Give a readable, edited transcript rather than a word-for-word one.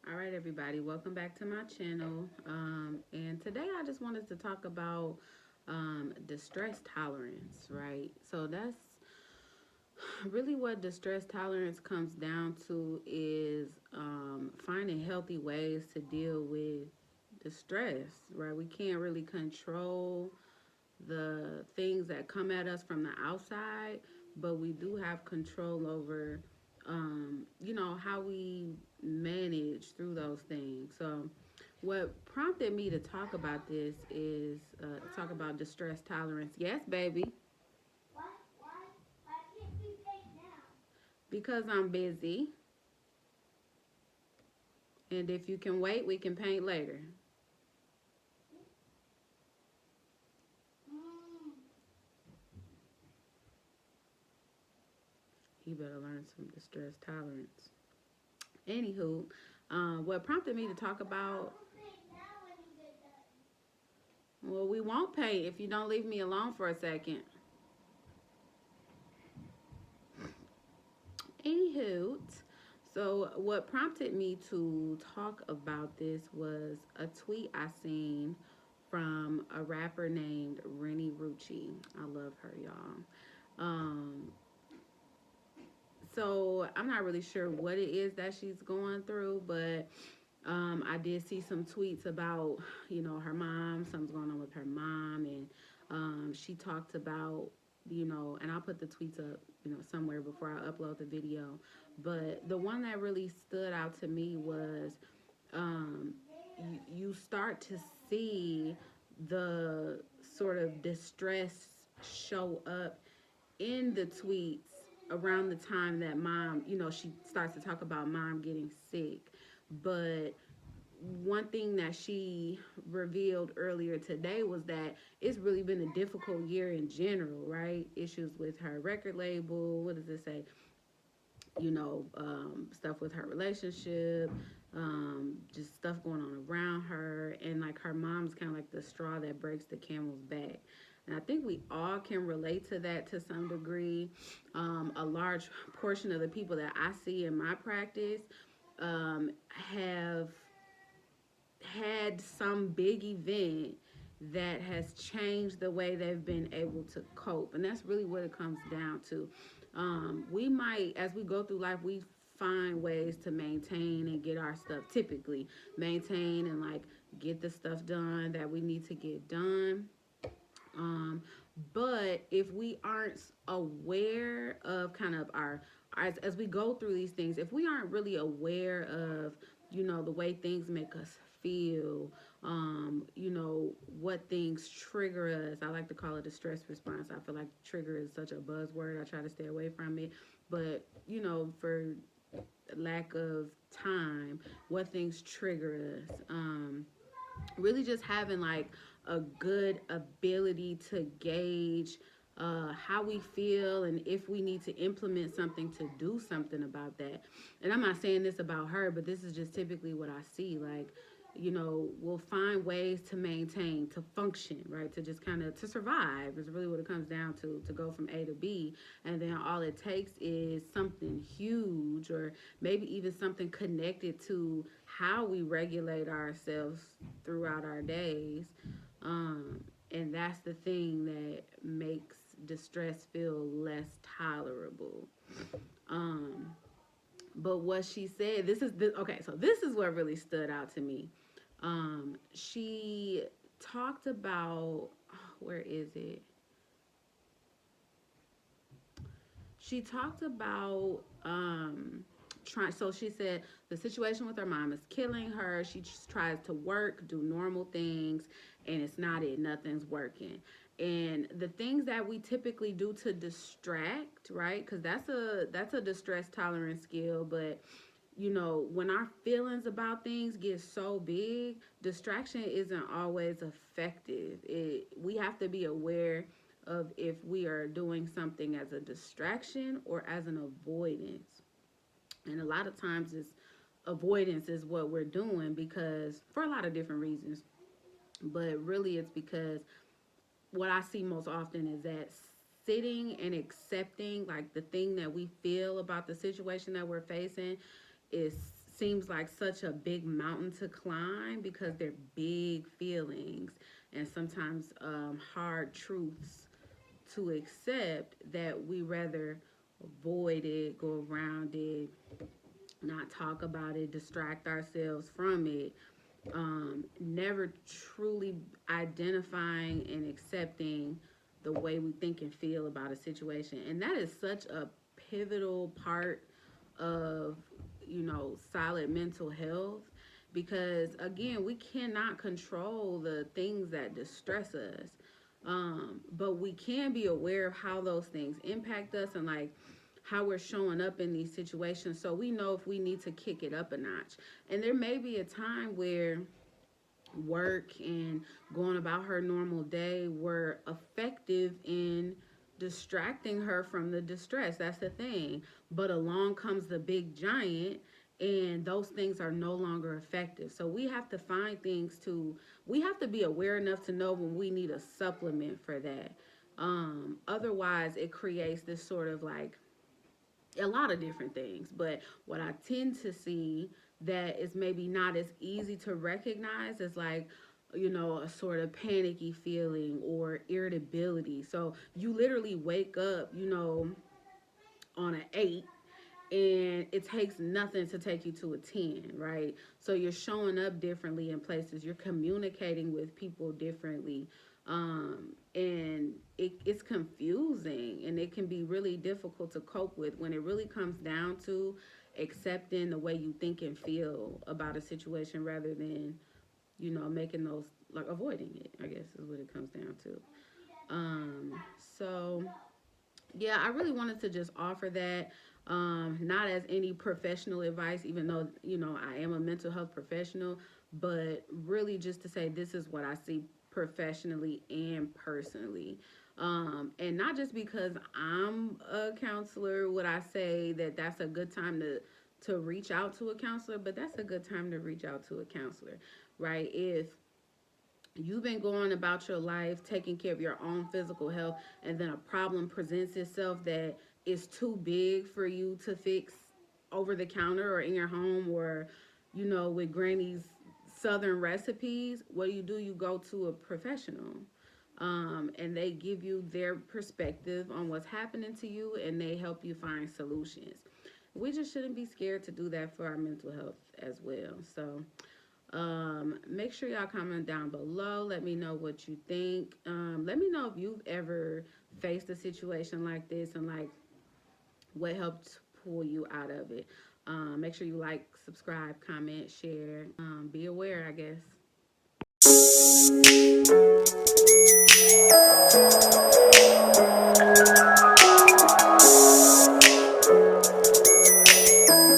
All right, everybody, welcome back to my channel. And today I just wanted to talk about distress tolerance, right? So that's really what distress tolerance comes down to is finding healthy ways to deal with distress, right? We can't really control the things that come at us from the outside, but we do have control over, how we manage through those things. So, what prompted me to talk about this is talk about distress tolerance. Yes, baby, because I'm busy, and if you can wait, we can paint later. You better learn some distress tolerance. Anywho, what prompted me to talk about, well, we won't paint if you don't leave me alone for a second. Anywho, so what prompted me to talk about this was a tweet I seen from a rapper named Renni Rucci. I love her, y'all. Um, so I'm not really sure what it is that she's going through, but I did see some tweets about, her mom, something's going on with her mom, and she talked about, and I'll put the tweets up, somewhere before I upload the video. But the one that really stood out to me was um, you start to see the sort of distress show up in the tweets around the time that mom, she starts to talk about mom getting sick. But one thing that she revealed earlier today was that it's really been a difficult year in general, right? Issues with her record label. What does it say? Stuff with her relationship, just stuff going on around her. And like her mom's kind of like the straw that breaks the camel's back. And I think we all can relate to that to some degree. A large portion of the people that I see in my practice have had some big event that has changed the way they've been able to cope. And that's really what it comes down to. We might, as we go through life, we find ways to maintain and get our stuff, typically maintain and like get the stuff done that we need to get done. Um, but if we aren't aware of kind of as we go through these things, if we aren't really aware of, the way things make us feel, what things trigger us. I like to call it a stress response. I feel like trigger is such a buzzword. I try to stay away from it. But, for lack of time, what things trigger us. Really just having like a good ability to gauge how we feel and if we need to implement something to do something about that. And I'm not saying this about her, but this is just typically what I see. Like, we'll find ways to maintain, to function, right? To just kind of to survive is really what it comes down to go from A to B. And then all it takes is something huge or maybe even something connected to how we regulate ourselves throughout our days. And that's the thing that makes distress feel less tolerable. Um, but what she said, okay, so this is what really stood out to me. She talked about, where is it? She talked about so she said the situation with her mom is killing her. She just tries to work, do normal things, and it's not it. Nothing's working. And the things that we typically do to distract, right? Because that's a distress tolerance skill. But when our feelings about things get so big, distraction isn't always effective. We have to be aware of if we are doing something as a distraction or as an avoidance. And a lot of times it's avoidance is what we're doing because for a lot of different reasons. But really it's because what I see most often is that sitting and accepting like the thing that we feel about the situation that we're facing is seems like such a big mountain to climb because they're big feelings and sometimes hard truths to accept, that we rather avoid it, go around it, not talk about it, distract ourselves from it, never truly identifying and accepting the way we think and feel about a situation. And that is such a pivotal part of, solid mental health, because again, we cannot control the things that distress us. But we can be aware of how those things impact us, and like how we're showing up in these situations, so we know if we need to kick it up a notch. And there may be a time where work and going about her normal day were effective in distracting her from the distress. That's the thing. But along comes the big giant, and those things are no longer effective. So we have to find things to, we have to be aware enough to know when we need a supplement for that. Otherwise, it creates this sort of like a lot of different things. But what I tend to see that is maybe not as easy to recognize is like, a sort of panicky feeling or irritability. So you literally wake up, on an 8, and it takes nothing to take you to a 10, right? So you're showing up differently in places, you're communicating with people differently. And it's confusing, and it can be really difficult to cope with when it really comes down to accepting the way you think and feel about a situation, rather than, making those, like avoiding it, I guess is what it comes down to. So yeah, I really wanted to just offer that, not as any professional advice, even though, I am a mental health professional, but really just to say this is what I see professionally and personally. And not just because I'm a counselor would I say that that's a good time to reach out to a counselor, but that's a good time to reach out to a counselor, right? If you've been going about your life taking care of your own physical health, and then a problem presents itself that is too big for you to fix over the counter or in your home, or with granny's southern recipes, what do? You go to a professional, and they give you their perspective on what's happening to you, and they help you find solutions. We just shouldn't be scared to do that for our mental health as well. So make sure y'all comment down below. Let me know what you think. Let me know if you've ever faced a situation like this, and like what helped pull you out of it. Make sure you like, subscribe, comment, share. Be aware, I guess.